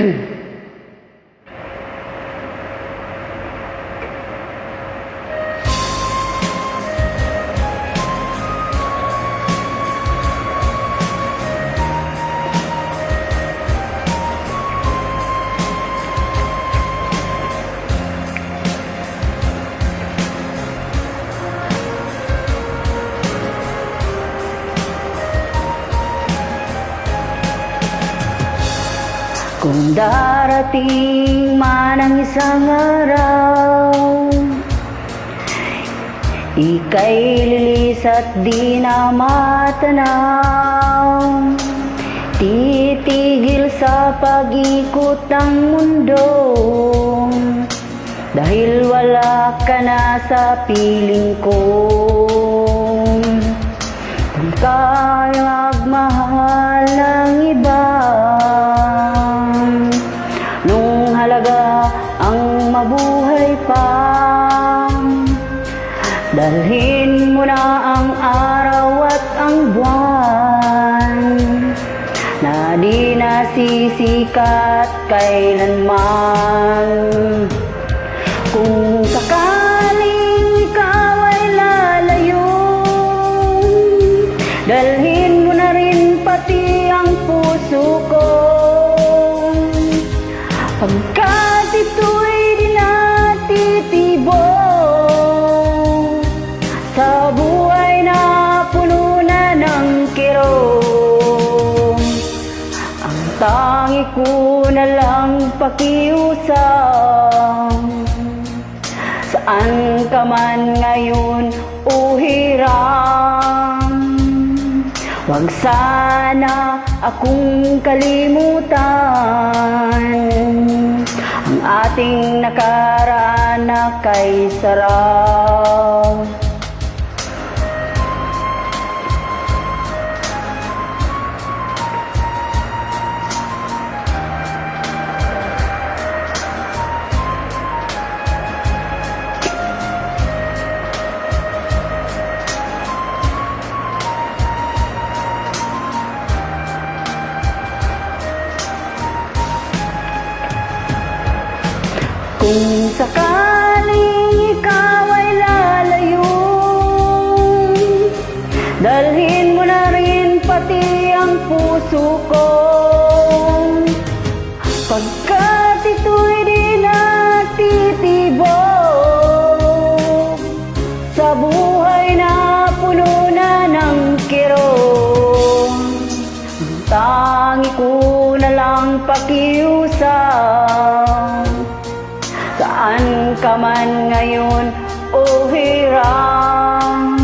Kung darating man ang isang araw, ika'y lilis at di na matanaw. Titigil sa pag-ikot ng mundo, dahil wala ka na sa piling ko. Kung tayo magmahal ng iba, nung halaga ang mabuhay pa, dalhin mo na ang araw at ang buwan, na di nasisikat kailanman. Kung sakaling ikaw ay lalayo, dalhin mo na rin pati ang puso ko, pagkat ito'y di natitibo sa buhay na puno na ng kirot. Ang tangi ko na lang pakiusap, saan ka man ngayon o hiram, huwag sana akong kalimutan ang ating nakaraan na kay sarap. Kung sakaling ikaw ay lalayo, dalhin mo na rin pati ang puso ko, pagkat ito'y di natitibo sa buhay na puno na ng kirot. Ang tangi ko na lang pakiusap, saan ka man ngayon o hiram,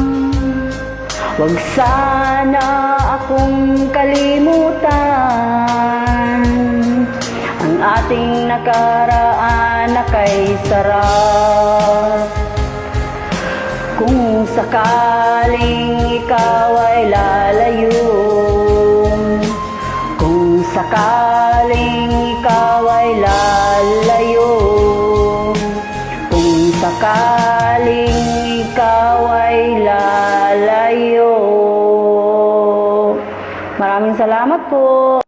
huwag sana akong kalimutan ang ating nakaraan na kay sarap. Kung sakaling ikaw ay lalayo, kung sakaling ikaw ay lalayo, kung sakaling ikaw ay lalayo. Maraming salamat po.